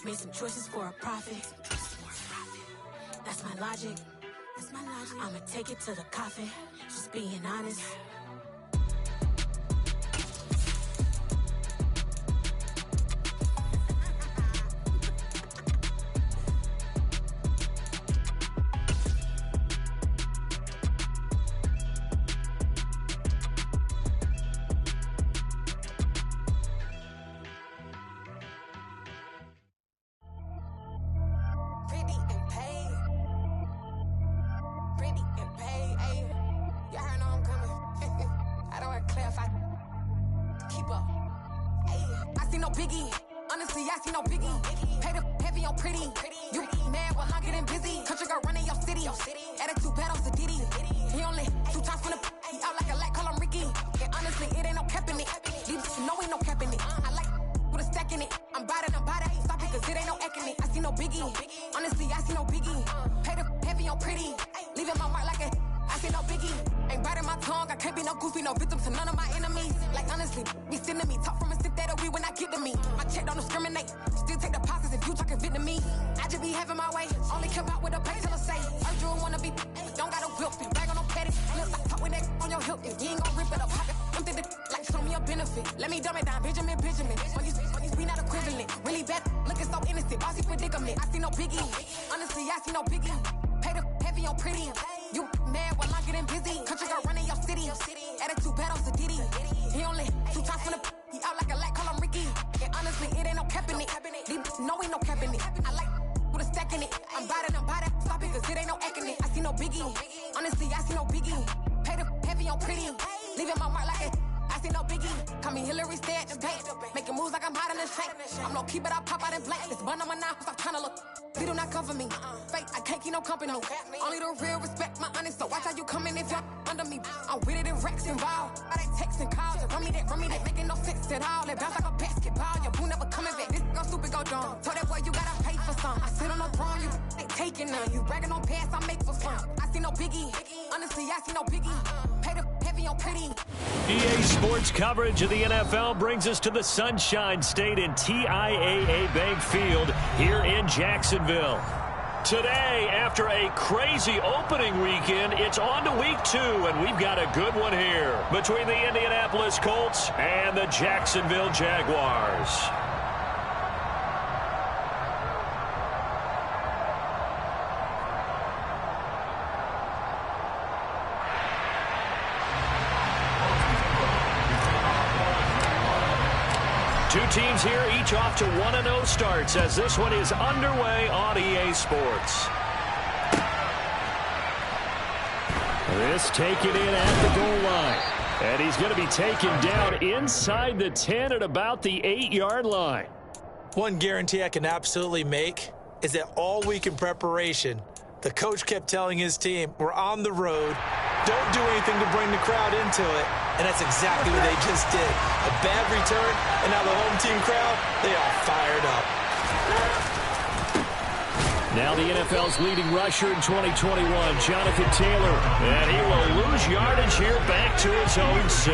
Made some choices for a profit. That's my logic. I'ma take it to the coffin. Just being honest. Only the real respect my honest, so watch how you coming if you're under me. I'm with it in Rex involved. I they texting calls and run me that, making no sense at all. It bounce like a basketball, your boo never coming back. This go stupid, go dumb. Told that boy you gotta pay for some. I sit on the throne, you ain't taking none. You bragging on past, I make for fun. I see no biggie, honestly, I see no biggie. Pay the heavy on pretty. EA Sports coverage of the NFL brings us to the Sunshine State in TIAA Bank Field here in Jacksonville. Today, after a crazy opening weekend, it's on to week 2, and we've got a good one here between the Indianapolis Colts and the Jacksonville Jaguars. Two teams here, each off to 1-0 starts as this one is underway on EA Sports. This taken in at the goal line. And he's going to be taken down inside the 10 at about the 8-yard line. One guarantee I can absolutely make is that all week in preparation, the coach kept telling his team, we're on the road, don't do anything to bring the crowd into it. And that's exactly what they just did. A bad return, and now the home team crowd, they are fired up. Now the NFL's leading rusher in 2021, Jonathan Taylor. And he will lose yardage here back to his own 6.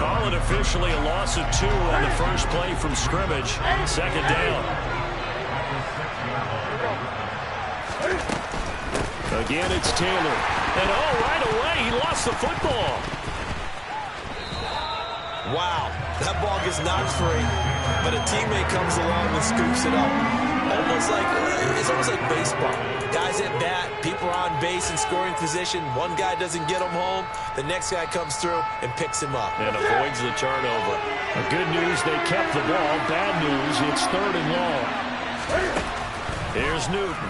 Call it officially a loss of 2 on the first play from scrimmage. Second down. Again, it's Taylor. And right away, he lost the football. Wow, that ball gets knocked free, but a teammate comes along and scoops it up. It's almost like baseball. Guys at bat, people are on base in scoring position. One guy doesn't get him home. The next guy comes through and picks him up. And avoids the turnover. Good news, they kept the ball. Bad news, it's 3rd and long. Here's Newton.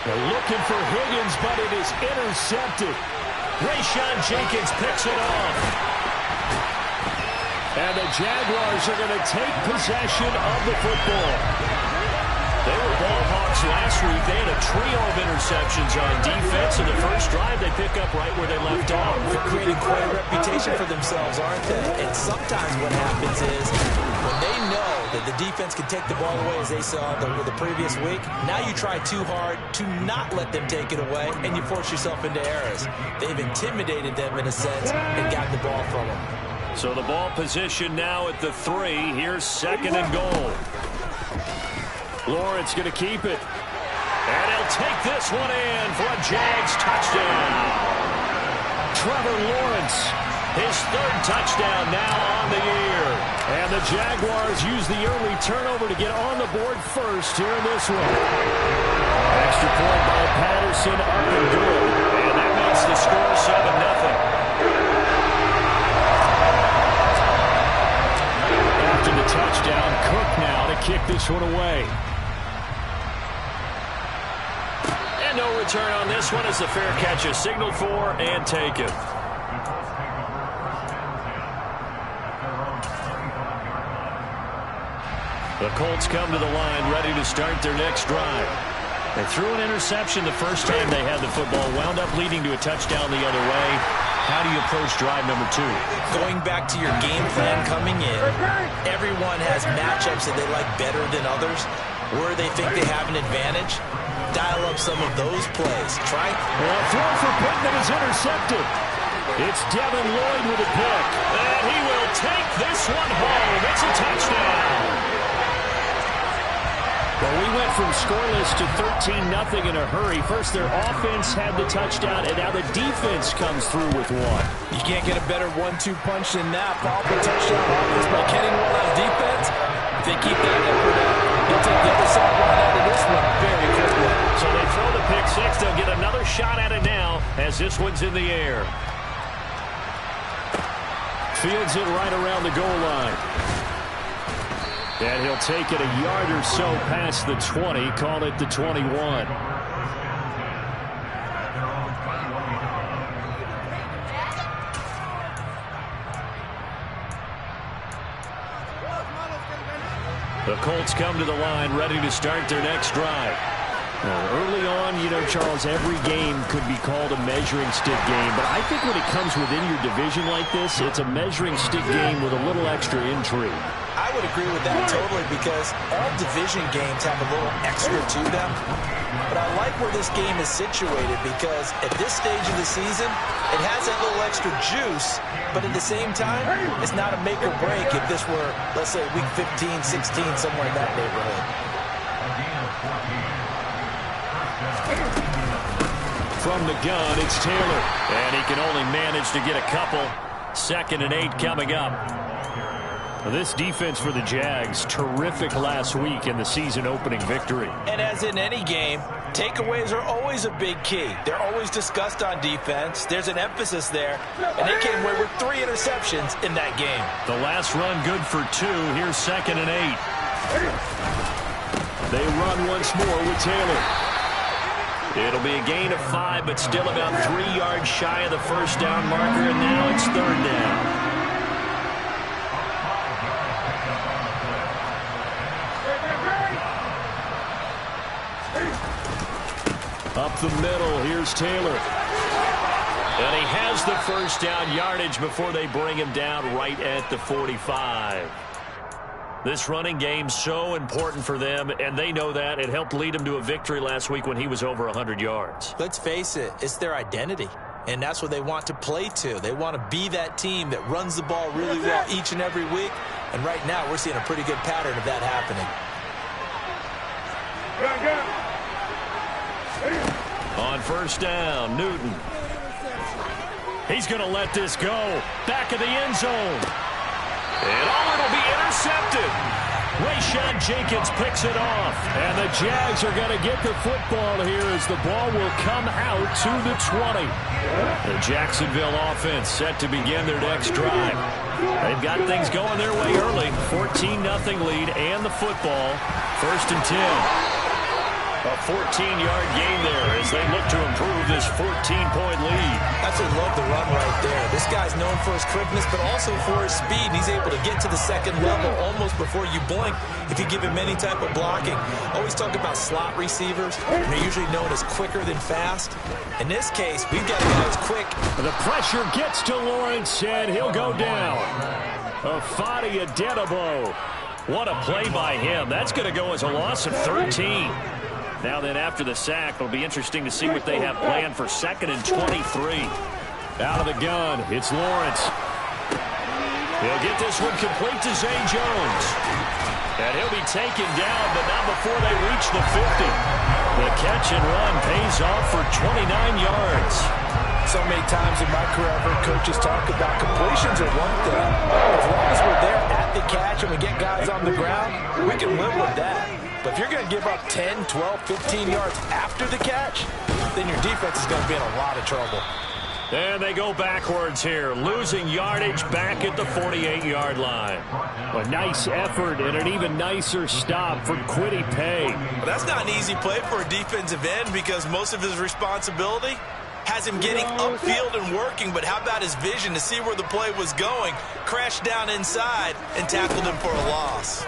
They're looking for Higgins, but it is intercepted. Rayshon Jenkins picks it off. And the Jaguars are going to take possession of the football. They were ball hawks last week. They had a trio of interceptions on defense. In the first drive, they pick up right where they left off. They're creating quite a reputation for themselves, aren't they? And sometimes what happens is when they know that the defense can take the ball away, as they saw the previous week, now you try too hard to not let them take it away, and you force yourself into errors. They've intimidated them in a sense and gotten the ball from them. So the ball position now at the 3. Here's 2nd and goal. Lawrence going to keep it. And he'll take this one in for a Jags touchdown. Trevor Lawrence, his 3rd touchdown now on the year. And the Jaguars use the early turnover to get on the board first here in this one. Extra point by Patterson, up and good. And that makes the score 7-0. After the touchdown, Cook now to kick this one away. And no return on this one as the fair catch is signaled for and taken. The Colts come to the line ready to start their next drive. They threw an interception the first time they had the football, wound up leading to a touchdown the other way. How do you approach drive number 2? Going back to your game plan coming in, everyone has matchups that they like better than others. Where they think they have an advantage, dial up some of those plays. Try. Well, throw for Pittman is intercepted. It's Devin Lloyd with a pick. And he will take this one home. It's a touchdown. Well, we went from scoreless to 13-0 in a hurry. First, their offense had the touchdown, and now the defense comes through with one. You can't get a better 1-2 punch than that. Powerful touchdown offense by Kenny Moore on defense. If they keep that effort up, they'll take the other side right out of this one very quickly. So they throw the pick 6. They'll get another shot at it now as this one's in the air. Fields it right around the goal line. And he'll take it a yard or so past the 20, call it the 21. The Colts come to the line ready to start their next drive. Early on, you know, Charles, every game could be called a measuring stick game. But I think when it comes within your division like this, it's a measuring stick game with a little extra intrigue. I would agree with that totally because all division games have a little extra to them. But I like where this game is situated because at this stage of the season, it has that little extra juice. But at the same time, it's not a make or break if this were, let's say, week 15, 16, somewhere in that neighborhood. From the gun, it's Taylor. And he can only manage to get a couple. 2nd and 8 coming up. This defense for the Jags, terrific last week in the season-opening victory. And as in any game, takeaways are always a big key. They're always discussed on defense. There's an emphasis there. And they came away with 3 interceptions in that game. The last run good for 2. Here's 2nd and 8. They run once more with Taylor. It'll be a gain of 5, but still about 3 yards shy of the first down marker, and now it's 3rd down. Up the middle, here's Taylor. And he has the first down yardage before they bring him down right at the 45. This running game so important for them, and they know that. It helped lead them to a victory last week when he was over 100 yards. Let's face it, it's their identity, and that's what they want to play to. They want to be that team that runs the ball really well each and every week, and right now we're seeing a pretty good pattern of that happening. On first down, Newton. He's going to let this go. Back of the end zone. And it'll be intercepted. Rayshon Jenkins picks it off. And the Jags are going to get the football here as the ball will come out to the 20. The Jacksonville offense set to begin their next drive. They've got things going their way early. 14-0 lead and the football. 1st and 10. A 14-yard gain there as they look to improve this 14-point lead. Absolutely love the run right there. This guy's known for his quickness, but also for his speed. He's able to get to the 2nd level almost before you blink if you give him any type of blocking. Always talk about slot receivers. They're usually known as quicker than fast. In this case, we've got a guy who's quick. The pressure gets to Lawrence, and he'll go down. Afadi Adenabo. What a play by him. That's going to go as a loss of 13. Now then, after the sack, it'll be interesting to see what they have planned for 2nd and 23. Out of the gun, it's Lawrence. He'll get this one complete to Zay Jones. And he'll be taken down, but not before they reach the 50. The catch and run pays off for 29 yards. So many times in my career, I've heard coaches talk about completions are one thing. As long as we're there at the catch and we get guys on the ground, we can live with that. But if you're going to give up 10, 12, 15 yards after the catch, then your defense is going to be in a lot of trouble. And they go backwards here, losing yardage back at the 48-yard line. A nice effort and an even nicer stop from Kwity Paye. Well, that's not an easy play for a defensive end because most of his responsibility has him getting upfield and working, but how about his vision to see where the play was going, crashed down inside, and tackled him for a loss.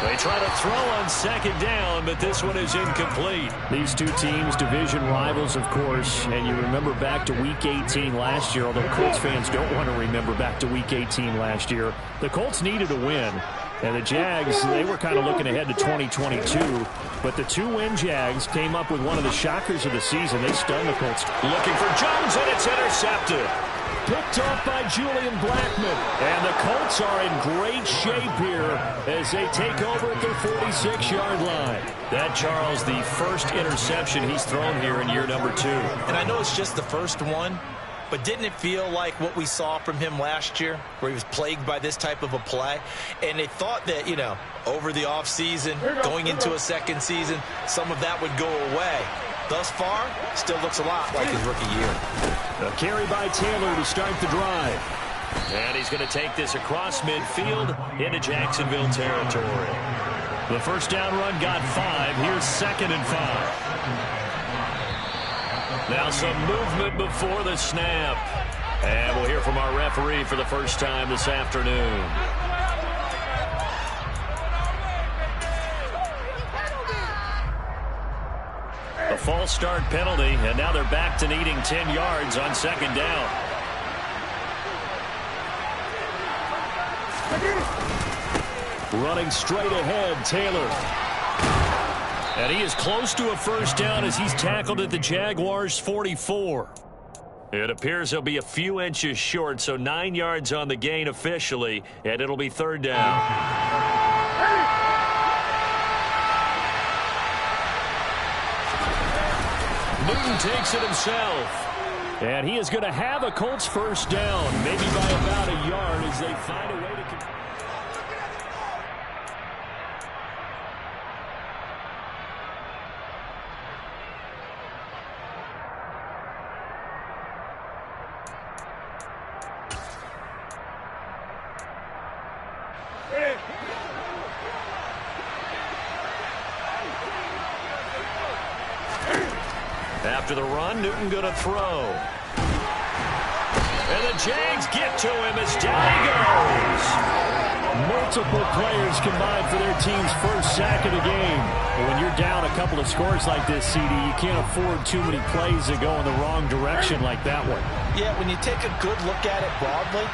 They try to throw on second down, but this one is incomplete. These two teams, division rivals, of course, and you remember back to Week 18 last year, although Colts fans don't want to remember back to Week 18 last year. The Colts needed a win, and the Jags, they were kind of looking ahead to 2022, but the two-win Jags came up with one of the shockers of the season. They stunned the Colts. Looking for Jones, and it's intercepted. Picked off by Julian Blackmon. And the Colts are in great shape here as they take over at their 46-yard line. That, Charles, the first interception he's thrown here in year number 2. And I know it's just the first one, but didn't it feel like what we saw from him last year, where he was plagued by this type of a play? And they thought that, you know, over the offseason, going into a second season, some of that would go away. Thus far, still looks a lot like his rookie year. A carry by Taylor to start the drive. And he's going to take this across midfield into Jacksonville territory. The first down run got 5. Here's 2nd and 5. Now some movement before the snap. And we'll hear from our referee for the first time this afternoon. A false start penalty, and now they're back to needing 10 yards on second down. Running straight ahead, Taylor. And he is close to a first down as he's tackled at the Jaguars' 44. It appears he'll be a few inches short, so 9 yards on the gain officially, and it'll be third down. Newton takes it himself. And he is going to have a Colts first down, maybe by about a yard as they find a way to... After the run, Newton going to throw. And the Jags get to him as down he goes. Multiple players combined for their team's first sack of the game. When you're down a couple of scores like this, CD, you can't afford too many plays that go in the wrong direction like that one. Yeah, when you take a good look at it broadly,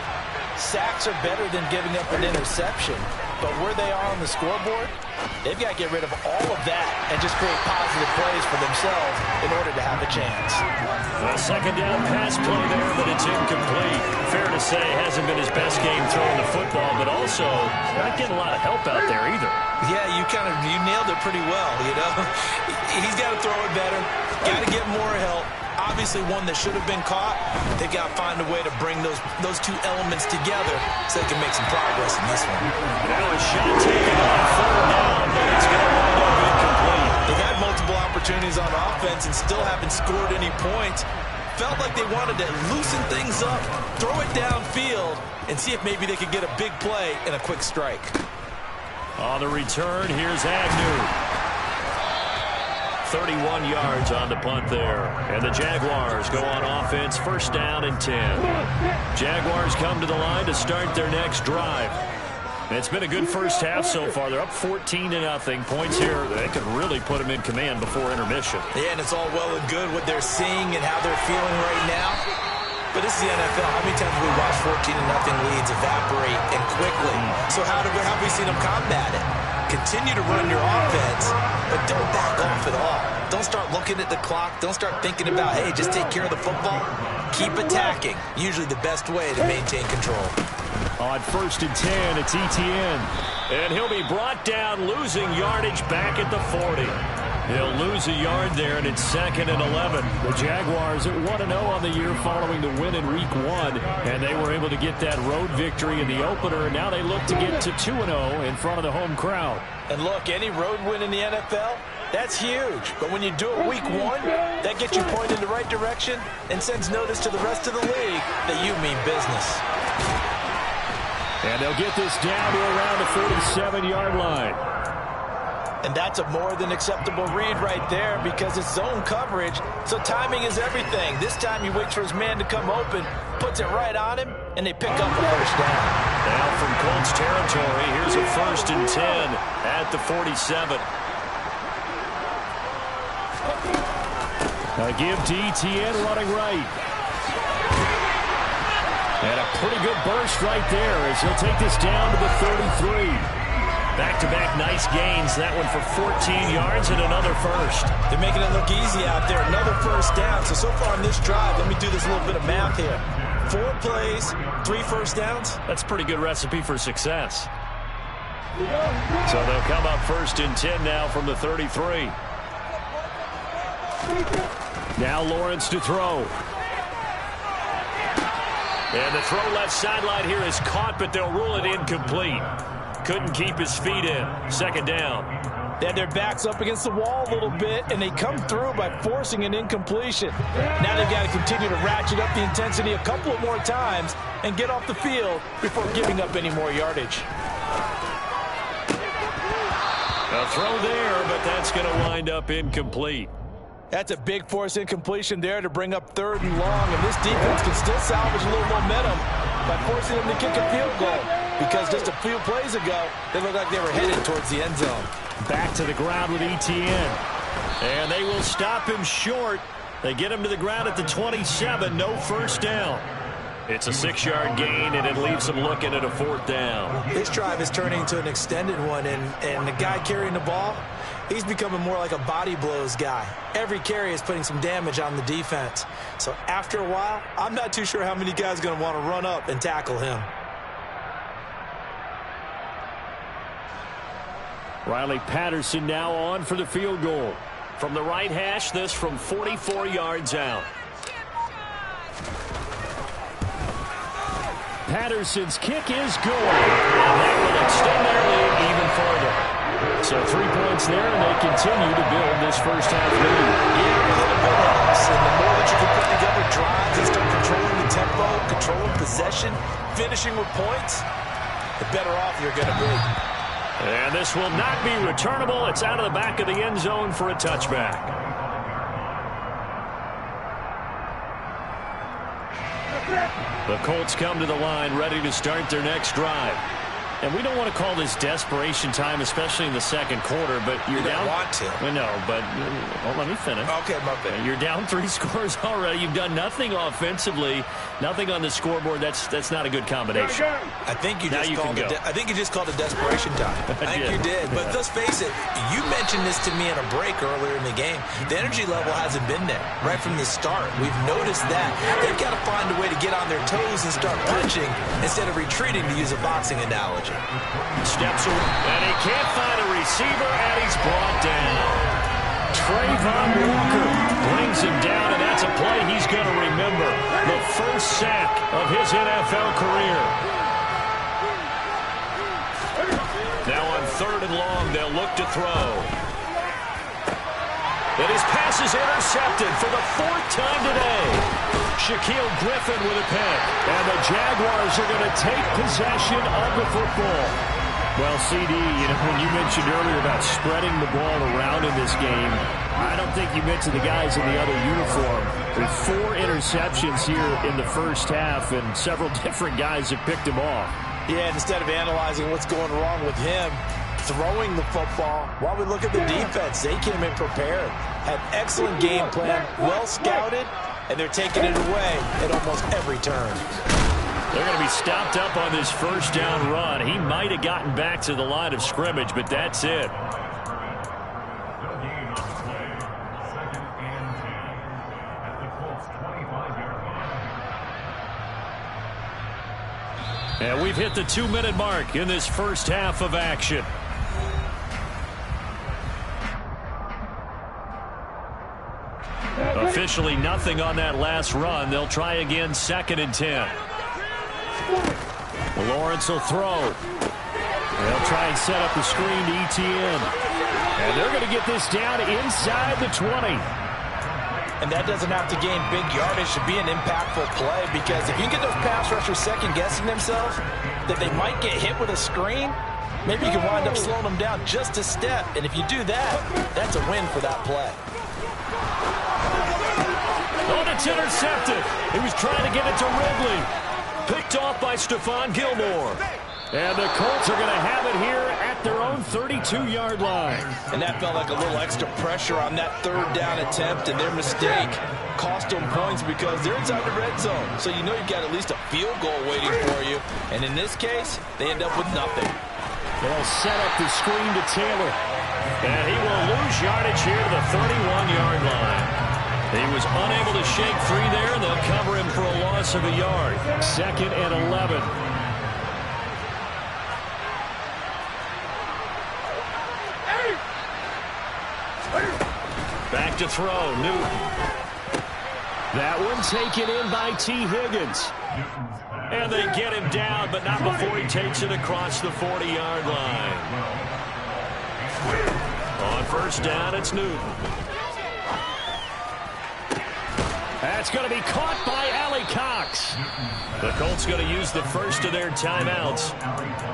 sacks are better than giving up an interception. But where they are on the scoreboard, they've got to get rid of all of that and just create positive plays for themselves in order to have a chance. A second down pass play there, but it's incomplete. Fair to say, hasn't been his best game throwing the football, but also not getting a lot of help out there either. Yeah, you nailed it pretty well, you know. He's got to throw it better, got to get more help. Obviously one that should have been caught. They've got to find a way to bring those two elements together so they can make some progress in this one. Now a shot taken on third down, but it's going to wind up incomplete. They've had multiple opportunities on offense and still haven't scored any points. Felt like they wanted to loosen things up, throw it downfield, and see if maybe they could get a big play and a quick strike. On the return, here's Agnew. 31 yards on the punt there. And the Jaguars go on offense, first down and 10. Jaguars come to the line to start their next drive. And it's been a good first half so far. They're up 14-0. Points here, they could really put them in command before intermission. Yeah, and it's all well and good what they're seeing and how they're feeling right now. But this is the NFL. How many times have we watched 14-0 leads evaporate and quickly? So how have we seen them combat it? Continue to run your offense, but don't back off at all. Don't start looking at the clock. Don't start thinking about, hey, just take care of the football. Keep attacking. Usually the best way to maintain control. On 1st and 10, it's Etienne. And he'll be brought down, losing yardage back at the 40. He'll lose a yard there, and it's 2nd and 11. The Jaguars at 1-0 on the year following the win in Week 1, and they were able to get that road victory in the opener, and now they look to get to 2-0 in front of the home crowd. And look, any road win in the NFL, that's huge. But when you do it Week 1, that gets you pointed in the right direction and sends notice to the rest of the league that you mean business. And they'll get this down to around the 47-yard line. And that's a more than acceptable read right there because it's zone coverage, so timing is everything. This time he waits for his man to come open, puts it right on him, and they pick up the first down. Now from Colts territory, here's a 1st and 10 at the 47. A give to Etienne running right. And a pretty good burst right there as he'll take this down to the 33. Back-to-back nice gains. That one for 14 yards and another first. They're making it look easy out there. Another first down. So far in this drive, let me do this little bit of math here. 4 plays, 3 first downs. That's a pretty good recipe for success. So they'll come up 1st and 10 now from the 33. Now Lawrence to throw. And the throw left sideline here is caught, but they'll rule it incomplete. Couldn't keep his feet in. 2nd down. They had their backs up against the wall a little bit, and they come through by forcing an incompletion. Now they've got to continue to ratchet up the intensity a couple of more times and get off the field before giving up any more yardage. A throw there, but that's going to wind up incomplete. That's a big force incompletion there to bring up 3rd and long, and this defense can still salvage a little momentum by forcing them to kick a field goal. Because just a few plays ago, they looked like they were headed towards the end zone. Back to the ground with Etienne. And they will stop him short. They get him to the ground at the 27. No first down. It's a 6-yard gain, and it leaves them looking at a 4th down. This drive is turning into an extended one, and the guy carrying the ball, he's becoming more like a body blows guy. Every carry is putting some damage on the defense. So after a while, I'm not too sure how many guys are going to want to run up and tackle him. Riley Patterson now on for the field goal. From the right hash, this from 44 yards out. Patterson's kick is good. And that will extend their lead even further. So 3 points there, and they continue to build this first half lead. Yeah, a little bit helps. And the more that you can put together drives and start controlling the tempo, controlling possession, finishing with points, the better off you're going to be. And this will not be returnable. It's out of the back of the end zone for a touchback. The Colts come to the line ready to start their next drive. And we don't want to call this desperation time, especially in the 2nd quarter, but you're you down. Want to. No, but let me finish. Okay, my bad. You're down 3 scores already. You've done nothing offensively, nothing on the scoreboard. That's not a good combination. I think you just called it desperation time. I think you did. But let's face it, you mentioned this to me in a break earlier in the game. The energy level hasn't been there right from the start. We've noticed that. They've got to find a way to get on their toes and start punching instead of retreating, to use a boxing analogy. Steps away, and he can't find a receiver, and he's brought down. Trayvon Walker brings him down, and that's a play he's going to remember. The first sack of his NFL career. Now on 3rd and long, they'll look to throw. And his pass is intercepted for the 4th time today. Shaquille Griffin with a pick. And the Jaguars are going to take possession of the football. Well, CD, when you mentioned earlier about spreading the ball around in this game, I don't think you mentioned the guys in the other uniform. There's 4 interceptions here in the first half, and several different guys have picked him off. Yeah, instead of analyzing what's going wrong with him, throwing the football, while we look at the defense, they came in prepared, had excellent game plan, well scouted, and they're taking it away at almost every turn. They're going to be stopped up on this first down run. He might have gotten back to the line of scrimmage, but that's it. And we've hit the 2-minute mark in this first half of action. Officially nothing on that last run. They'll try again, 2nd and 10. Lawrence will throw. They'll try and set up the screen to ETN. And they're going to get this down inside the 20. And that doesn't have to gain big yardage to be an impactful play, because if you get those pass rushers second-guessing themselves that they might get hit with a screen, maybe you can wind up slowing them down just a step. And if you do that, that's a win for that play. Oh, it's intercepted. He was trying to get it to Ridley. Picked off by Stephon Gilmore. And the Colts are going to have it here at their own 32-yard line. And that felt like a little extra pressure on that 3rd down attempt, and their mistake cost them points because they're inside the red zone. So you know you've got at least a field goal waiting for you. And in this case, they end up with nothing. They'll set up the screen to Taylor. And he will lose yardage here to the 31-yard line. He was unable to shake free there, and they'll cover him for a loss of a yard. 2nd and 11. Back to throw, Newton. That one taken in by T. Higgins. And they get him down, but not before he takes it across the 40-yard line. On first down, it's Newton. That's going to be caught by Allie Cox. The Colts going to use the first of their timeouts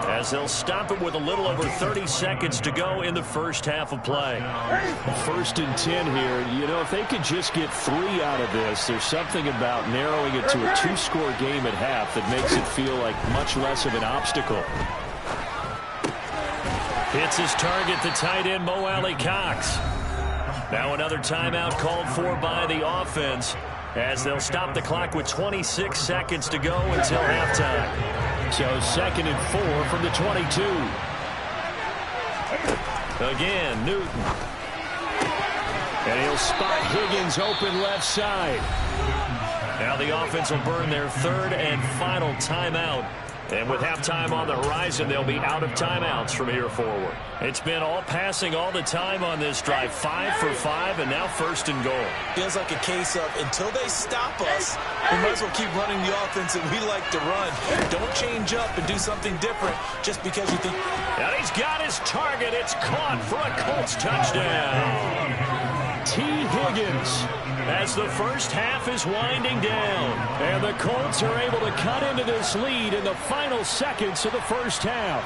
as they'll stop it with a little over 30 seconds to go in the first half of play. 1st and 10 here. You know, if they could just get 3 out of this, there's something about narrowing it to a 2-score game at half that makes it feel like much less of an obstacle. Hits his target, the tight end, Mo Alley Cox. Now another timeout called for by the offense, as they'll stop the clock with 26 seconds to go until halftime. So 2nd and 4 from the 22. Again, Newton. And he'll spot Higgins open left side. Now the offense will burn their 3rd and final timeout. And with halftime on the horizon, they'll be out of timeouts from here forward. It's been all passing all the time on this drive. 5 for 5, and now 1st and goal. Feels like a case of until they stop us, we might as well keep running the offense that we like to run. Don't change up and do something different just because you think. And he's got his target. It's caught for a Colts touchdown. T. Higgins, as the first half is winding down. And the Colts are able to cut into this lead in the final seconds of the first half.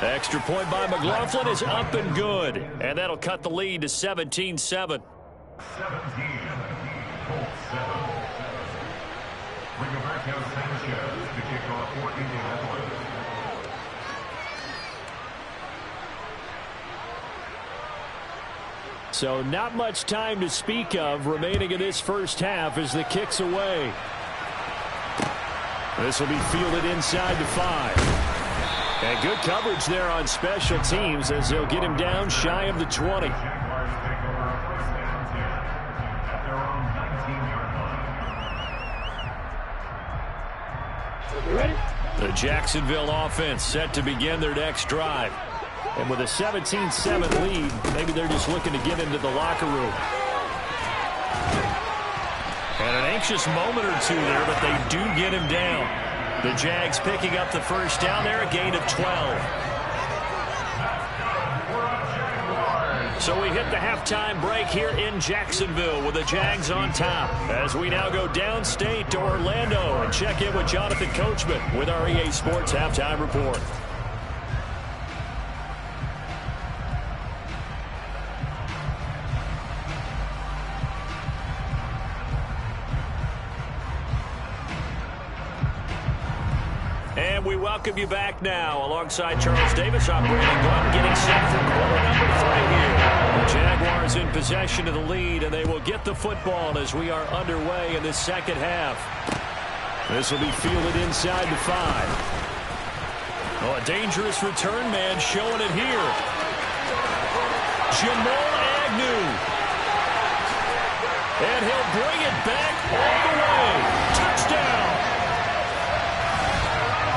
Extra point by McLaughlin is up and good. And that'll cut the lead to 17-7. 17, Colts 7. Rigoberto Sanchez to kick off for Indianapolis. So not much time to speak of remaining in this first half as the kick's away. This will be fielded inside the 5. And good coverage there on special teams as they'll get him down shy of the 20. The Jacksonville offense set to begin their next drive. And with a 17-7 lead, maybe they're just looking to get into the locker room. And an anxious moment or two there, but they do get him down. The Jags picking up the first down there, a gain of 12. So we hit the halftime break here in Jacksonville with the Jags on top. As we now go downstate to Orlando and check in with Jonathan Coachman with our EA Sports Halftime Report. we welcome you back now. Alongside Charles Davis, I'm Brandon Glenn, getting set for quarter number 3 here. The Jaguars in possession of the lead, and they will get the football as we are underway in this second half. This will be fielded inside the 5. Oh, a dangerous return man showing it here. Jamal Agnew. And he'll bring it back all the way. Touchdown.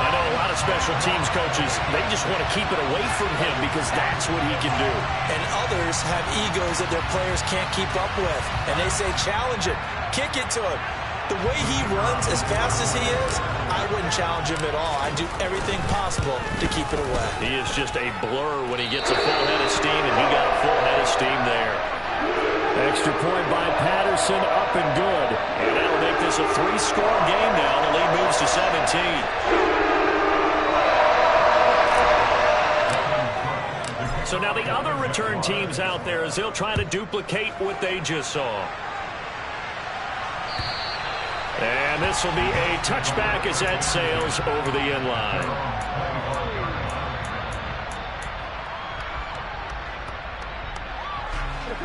I know a lot of special teams coaches, they just want to keep it away from him because that's what he can do. And others have egos that their players can't keep up with. And they say, challenge it. Kick it to him. The way he runs as fast as he is, I wouldn't challenge him at all. I'd do everything possible to keep it away. He is just a blur when he gets a full head of steam, and he got a full head of steam there. Extra point by Patterson, up and good. And that'll make this a 3-score game now. The lead moves to 17. So now the other return teams out there as they'll try to duplicate what they just saw. And this will be a touchback as that sails over the end line.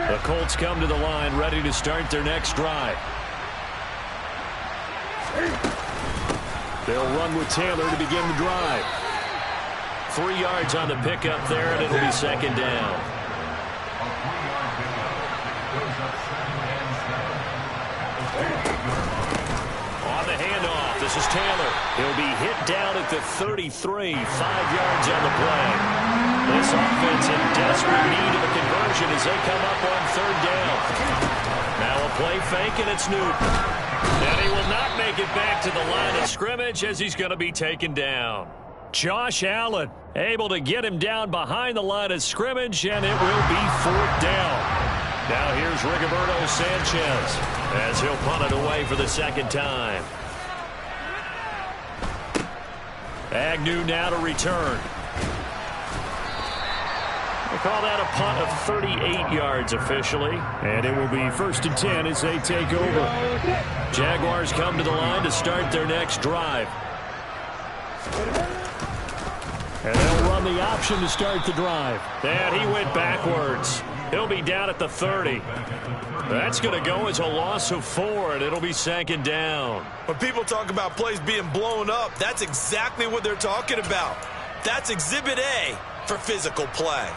The Colts come to the line ready to start their next drive. They'll run with Taylor to begin the drive. 3 yards on the pickup there, and it'll be second down. On the handoff, this is Taylor. He'll be hit down at the 33, 5 yards on the play. This offense in desperate need of a conversion as they come up on 3rd down. Now a play fake, and it's Newton. And he will not make it back to the line of scrimmage as he's going to be taken down. Josh Allen able to get him down behind the line of scrimmage, and it will be 4th down. Now here's Rigoberto Sanchez as he'll punt it away for the 2nd time. Agnew now to return. They call that a punt of 38 yards officially. And it will be 1st and 10 as they take over. Jaguars come to the line to start their next drive. And they'll run the option to start the drive. And he went backwards. He'll be down at the 30. That's going to go as a loss of 4, and it'll be 2nd down. When people talk about plays being blown up, that's exactly what they're talking about. That's Exhibit A for physical play.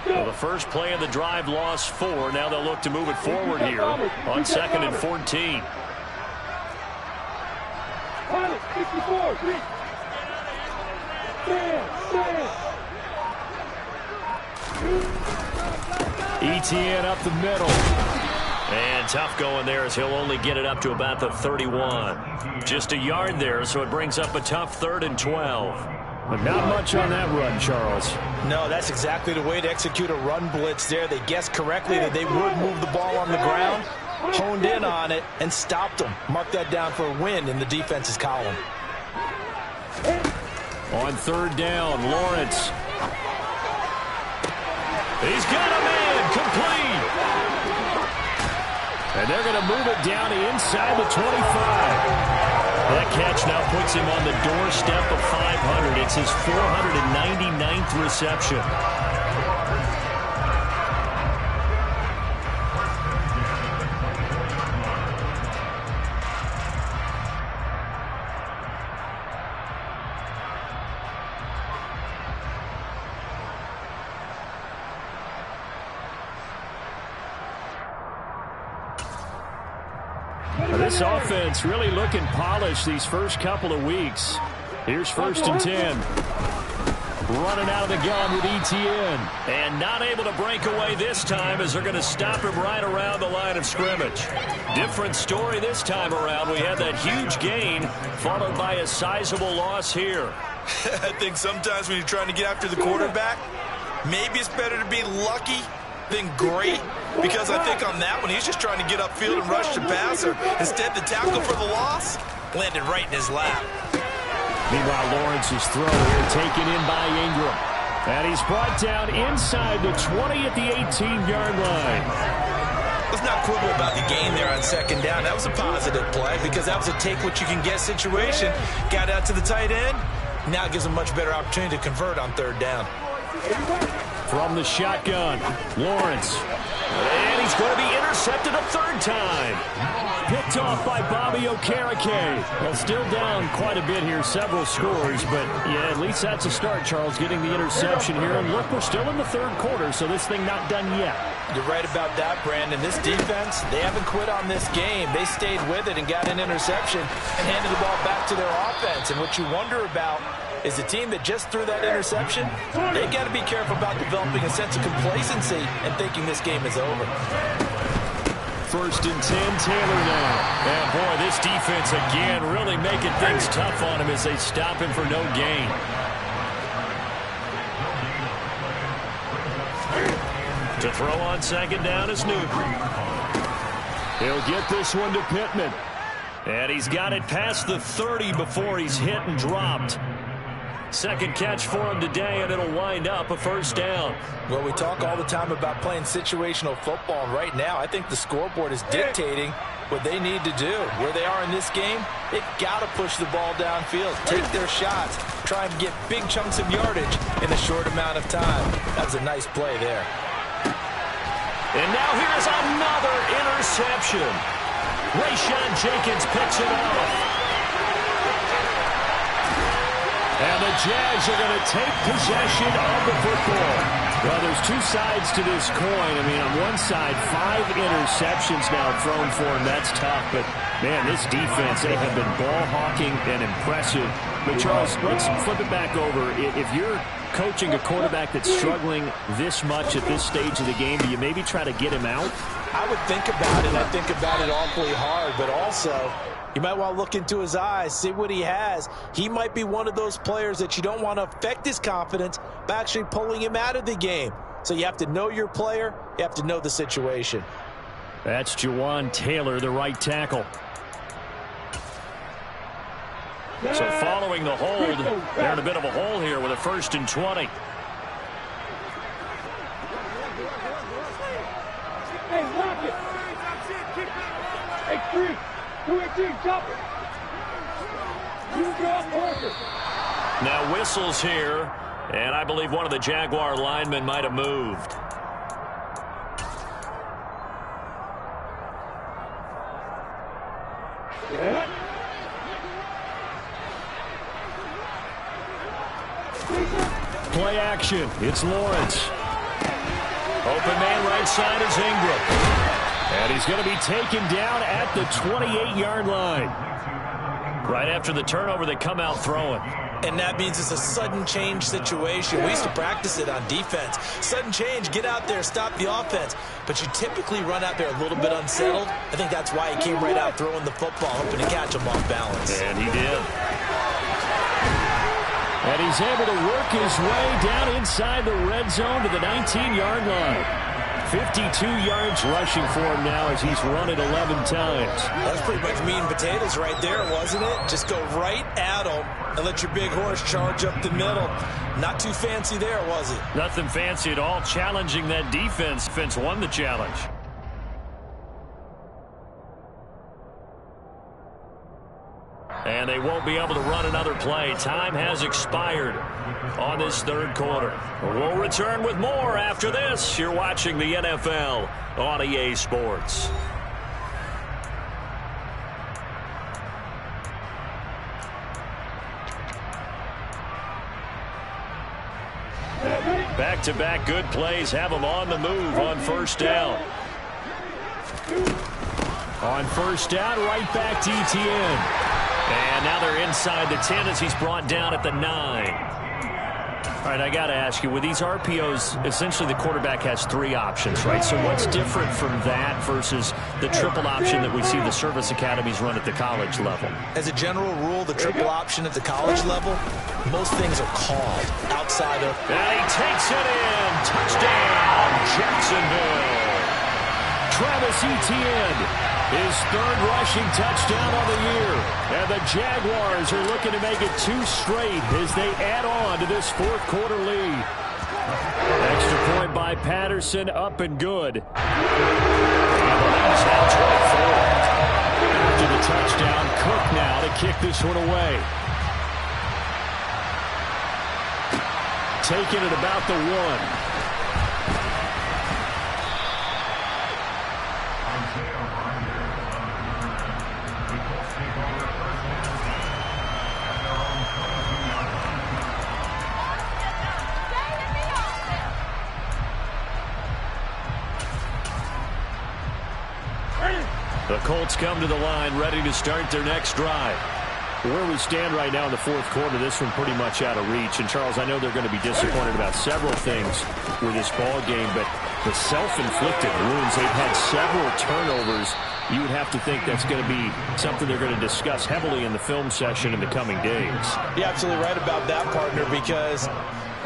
Well, the first play of the drive lost 4. Now they'll look to move it forward here on 2nd and 14. ETN up the middle. And tough going there as he'll only get it up to about the 31. Just a yard there, so it brings up a tough 3rd and 12. But not much on that run, Charles. No, that's exactly the way to execute a run blitz there. They guessed correctly that they would move the ball on the ground, honed in on it, and stopped them. Mark that down for a win in the defense's column. On 3rd down, Lawrence. He's got a man complete. And they're going to move it down inside the 25. That catch now puts him on the doorstep of 500. It's his 499th reception. This offense really looking polished these first couple of weeks. Here's 1st and 10. Running out of the gun with ETN. And not able to break away this time as they're going to stop him right around the line of scrimmage. Different story this time around. We had that huge gain followed by a sizable loss here. I think sometimes when you're trying to get after the quarterback, maybe it's better to be lucky than great, because I think on that one, he's just trying to get upfield and rush the passer. Instead, the tackle for the loss landed right in his lap. Meanwhile, Lawrence's throw here taken in by Ingram. And he's brought down inside the 20 at the 18-yard line. Let's not quibble about the gain there on 2nd down. That was a positive play because that was a take-what-you-can-get situation. Got out to the tight end, Now it gives them much better opportunity to convert on third down. From the shotgun, Lawrence. And he's going to be intercepted a third time. Picked off by Bobby Okereke. Well, still down quite a bit here, several scores, but yeah, at least that's a start, Charles, getting the interception here. And look, we're still in the third quarter, so this thing not done yet. You're right about that, Brandon. This defense, they haven't quit on this game. They stayed with it and got an interception and handed the ball back to their offense. And what you wonder about is the team that just threw that interception, they got to be careful about developing a sense of complacency and thinking this game is over. First and 10, Taylor now. And boy, this defense again really making things tough on him as they stop him for no gain. To throw on second down is Newton. He'll get this one to Pittman. And he's got it past the 30 before he's hit and dropped. Second catch for him today, and it'll wind up a first down. Well, we talk all the time about playing situational football, and right now I think the scoreboard is dictating what they need to do. Where they are in this game, they've got to push the ball downfield, take their shots, try and get big chunks of yardage in a short amount of time. That was a nice play there. And now here's another interception. Rayshawn Jenkins picks it off. And the Jags are going to take possession of the football. Well, there's two sides to this coin. I mean, on one side, 5 interceptions now thrown for him. That's tough. But, man, this defense, they have been ball hawking and impressive. But, Charles, let's flip it back over. If you're coaching a quarterback that's struggling this much at this stage of the game, do you maybe try to get him out? I would think about it. I think about it awfully hard. But also, you might want to look into his eyes, see what he has. He might be one of those players that you don't want to affect his confidence by actually pulling him out of the game. So you have to know your player. You have to know the situation. That's Jawan Taylor, the right tackle. So following the hold, they're in a bit of a hole here with a 1st and 20. Hey, lock it. Hey, 3, 2-18, chop it. You draw closer. Now whistles here, and I believe one of the Jaguar linemen might have moved. Yeah. Play action. It's Lawrence. Open man right side is Ingram. And he's going to be taken down at the 28-yard line. Right after the turnover, they come out throwing. And that means it's a sudden change situation. We used to practice it on defense. Sudden change, get out there, stop the offense. But you typically run out there a little bit unsettled. I think that's why he came right out throwing the football, hoping to catch him off balance. And he did. And he's able to work his way down inside the red zone to the 19-yard line. 52 yards rushing for him now as he's run it 11 times. That's pretty much meat and potatoes right there, wasn't it? Just go right at him and let your big horse charge up the middle. Not too fancy there, was it? Nothing fancy at all. Challenging that defense. Defense won the challenge. And they won't be able to run another play. Time has expired on this third quarter. We'll return with more after this. You're watching the NFL on EA Sports. Back-to-back good plays have them on the move on first down. On first down, right back to Etienne. And now they're inside the 10 as he's brought down at the 9. All right, I got to ask you, with these RPOs, essentially the quarterback has 3 options, right? So what's different from that versus the triple option that we see the service academies run at the college level? As a general rule, the triple option at the college level, most things are called outside of... And he takes it in. Touchdown, Jacksonville. Travis Etienne. His 3rd rushing touchdown of the year. And the Jaguars are looking to make it 2 straight as they add on to this 4th quarter lead. Extra point by Patterson, up and good. And the lead is now 24. After the touchdown, Cook now to kick this one away. taken at about the 1. The Colts come to the line, ready to start their next drive. Where we stand right now in the fourth quarter, this one pretty much out of reach. And, Charles, I know they're going to be disappointed about several things with this ball game, but the self-inflicted wounds, they've had several turnovers. You would have to think that's going to be something they're going to discuss heavily in the film session in the coming days. You're absolutely right about that, partner, because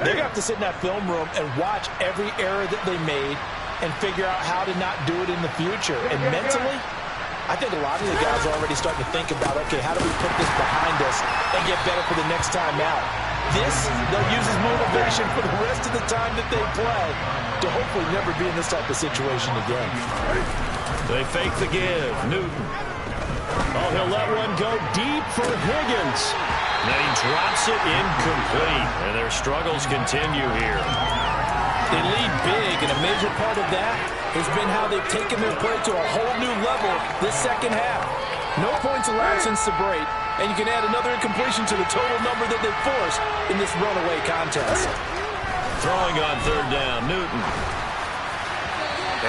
they're going to have to sit in that film room and watch every error that they made and figure out how to not do it in the future. And mentally, I think a lot of the guys are already starting to think about, okay, how do we put this behind us and get better for the next time out? This, they'll use as motivation for the rest of the time that they play to hopefully never be in this type of situation again. They fake the give. Newton. Oh, he'll let one go deep for Higgins. And he drops it incomplete. And their struggles continue here. They lead big, and a major part of that has been how they've taken their play to a whole new level this second half. No points allowed since the break, and you can add another incompletion to the total number that they've forced in this runaway contest. Throwing on third down, Newton.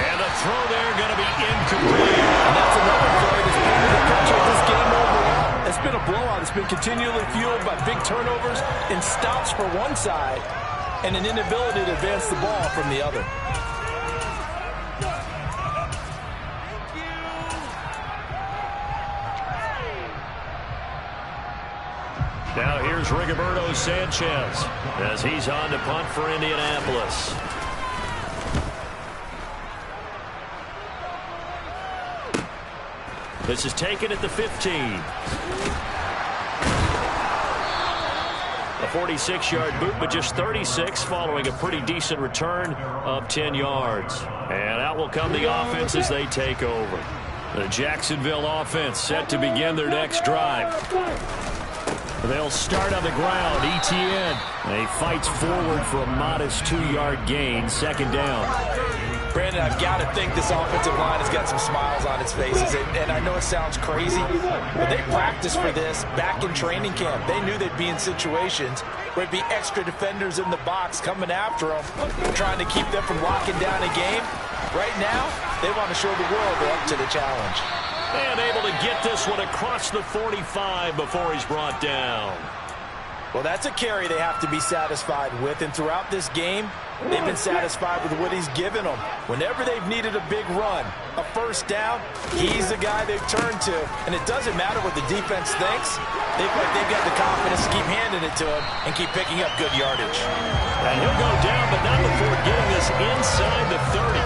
And a throw there going to be incomplete. And that's another play that's been the picture of this game overall. It's been a blowout. It's been continually fueled by big turnovers and stops for one side and an inability to advance the ball from the other. Now here's Rigoberto Sanchez as he's on to punt for Indianapolis. This is taken at the 15. A 46-yard boot, but just 36 following a pretty decent return of 10 yards. And out will come the offense as they take over. The Jacksonville offense set to begin their next drive. They'll start on the ground. Etienne. He fights forward for a modest 2-yard gain. Second down. Brandon, I've got to think this offensive line has got some smiles on its faces. And I know it sounds crazy, but they practiced for this back in training camp. They knew they'd be in situations where it'd be extra defenders in the box coming after them, trying to keep them from locking down a game. Right now, they want to show the world they're up to the challenge. And able to get this one across the 45 before he's brought down. Well, that's a carry they have to be satisfied with. And throughout this game, they've been satisfied with what he's given them. Whenever they've needed a big run, a first down, he's the guy they've turned to. And it doesn't matter what the defense thinks. They feel like they've got the confidence to keep handing it to him and keep picking up good yardage. And he'll go down, but not before getting this inside the 30.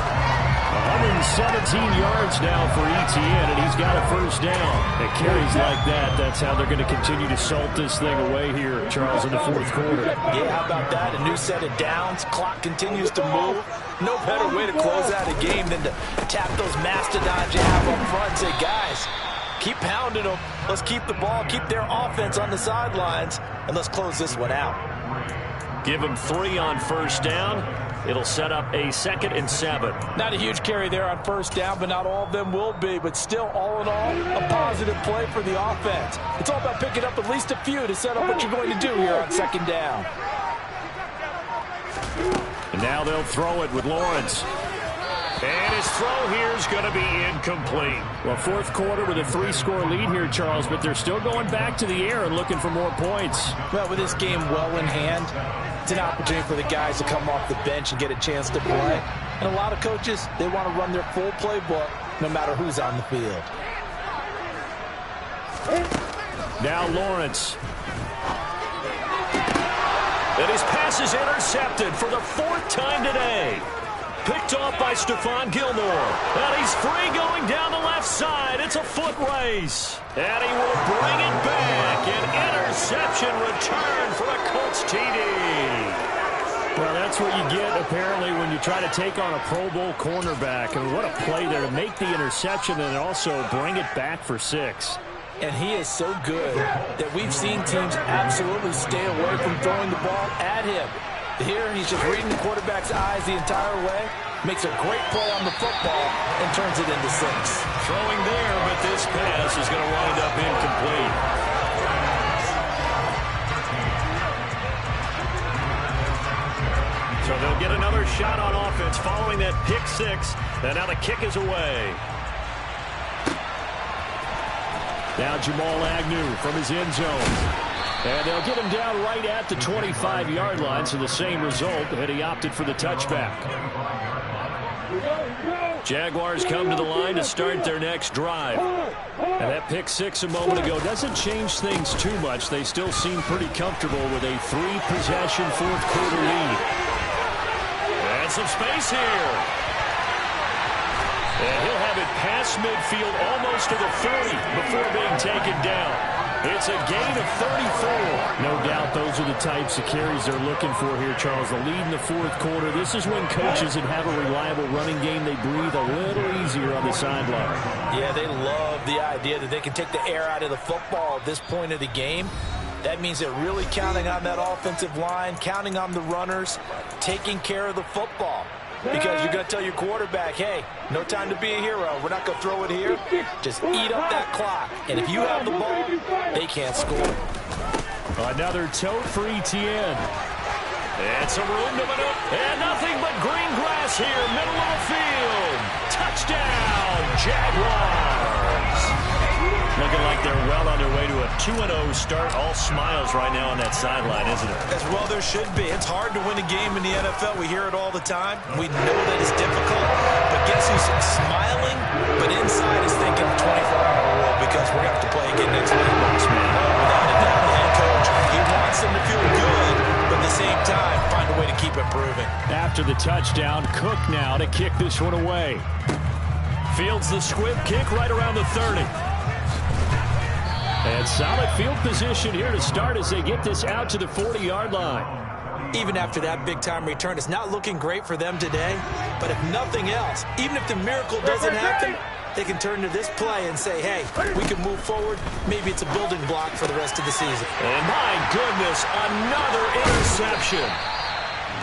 117 yards now for Etienne, and he's got a first down. It carries like that. That's how they're going to continue to salt this thing away here, Charles, in the fourth quarter. Yeah, how about that? A new set of downs. Clock continues to move. No better way to close out a game than to tap those mastodons you have up front and say, guys, keep pounding them. Let's keep the ball, keep their offense on the sidelines, and let's close this one out. Give them 3 on first down. It'll set up a 2nd and 7. Not a huge carry there on first down, but not all of them will be. But still, all in all, a positive play for the offense. It's all about picking up at least a few to set up what you're going to do here on second down. And now they'll throw it with Lawrence. And his throw here is going to be incomplete. Well, fourth quarter with a 3-score lead here, Charles, but they're still going back to the air and looking for more points. Well, with this game well in hand, it's an opportunity for the guys to come off the bench and get a chance to play. And a lot of coaches, they want to run their full playbook no matter who's on the field. Now Lawrence. And his pass is intercepted for the 4th time today. Picked off by Stephon Gilmore. And he's free going down the left side. It's a foot race. And he will bring it back. An interception return for a Colts TD. Well, that's what you get, apparently, when you try to take on a Pro Bowl cornerback. And what a play there to make the interception and also bring it back for 6. And he is so good that we've seen teams absolutely stay away from throwing the ball at him. Here, he's just reading the quarterback's eyes the entire way, makes a great play on the football, and turns it into 6. Throwing there, but this pass is going to wind up incomplete. So they'll get another shot on offense following that pick 6, and now the kick is away. Now Jamal Agnew from his end zone. And they'll get him down right at the 25-yard line, so the same result, and he opted for the touchback. Jaguars come to the line to start their next drive. And that pick 6 a moment ago doesn't change things too much. They still seem pretty comfortable with a 3-possession fourth-quarter lead. And some space here. And he'll have it past midfield almost to the 30 before being taken down. It's a gain of 34. No doubt those are the types of carries they're looking for here, Charles. The lead in the fourth quarter. This is when coaches that have a reliable running game, they breathe a little easier on the sideline. Yeah, they love the idea that they can take the air out of the football at this point of the game. That means they're really counting on that offensive line, counting on the runners, taking care of the football. Because you're going to tell your quarterback, hey, no time to be a hero. We're not going to throw it here. Just eat up that clock. And if you have the ball, they can't score. Another tote for Etienne. And some room to maneuver. And nothing but green grass here, middle of the field. Touchdown, Jaguars. Looking like they're well on their way to a 2-0 start. All smiles right now on that sideline, isn't it? As well there should be. It's hard to win a game in the NFL. We hear it all the time. We know that it's difficult. But guess who's smiling? But inside is thinking 24-hour rule because we're going to have to play again next week. Boss man. Without a doubt, the head coach, he wants them to feel good, but at the same time, find a way to keep improving. After the touchdown, Cook now to kick this one away. Fields the squib kick right around the 30. And solid field position here to start as they get this out to the 40-yard line. Even after that big-time return, it's not looking great for them today. But if nothing else, even if the miracle doesn't happen, they can turn to this play and say, hey, we can move forward. Maybe it's a building block for the rest of the season. And my goodness, another interception.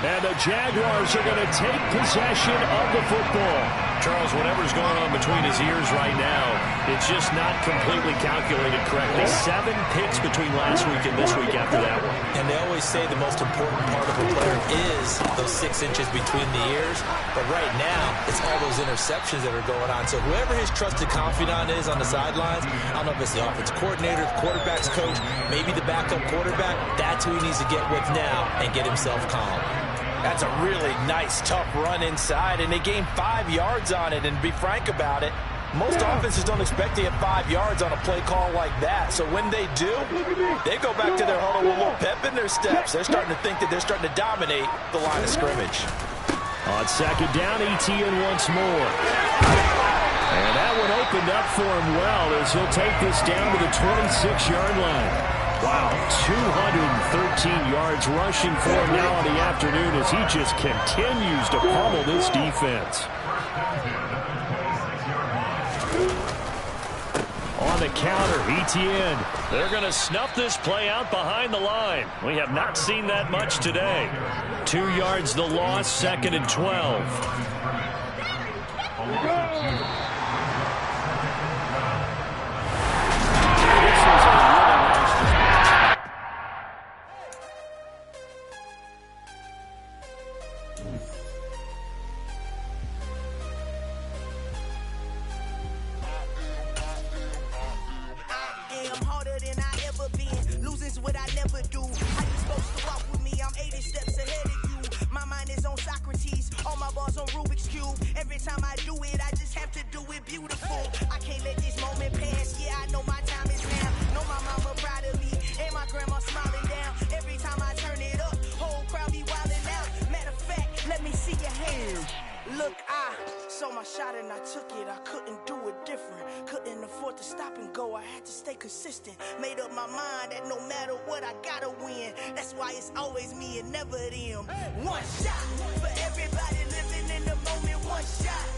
And the Jaguars are going to take possession of the football. Charles, whatever's going on between his ears right now, it's just not completely calculated correctly. 7 picks between last week and this week after that one. And they always say the most important part of a player is those 6 inches between the ears. But right now, it's all those interceptions that are going on. So whoever his trusted confidant is on the sidelines, I don't know if it's the offense coordinator, the quarterback's coach, maybe the backup quarterback, that's who he needs to get with now and get himself calm. That's a really nice, tough run inside, and they gained 5 yards on it. And to be frank about it, most offenses don't expect to get 5 yards on a play call like that. So when they do, they go back to their huddle with a little pep in their steps. They're starting to think that they're starting to dominate the line of scrimmage. On second down, Etienne once more. And that one opened up for him well as he'll take this down to the 26-yard line. Wow, 213 yards rushing for him now on the afternoon as he just continues to pummel this defense. On the counter, Etienne. They're going to snuff this play out behind the line. We have not seen that much today. 2 yards the loss, 2nd and 12. Consistent, made up my mind that no matter what I gotta win. That's why it's always me and never them. One shot for everybody living in the moment. One shot.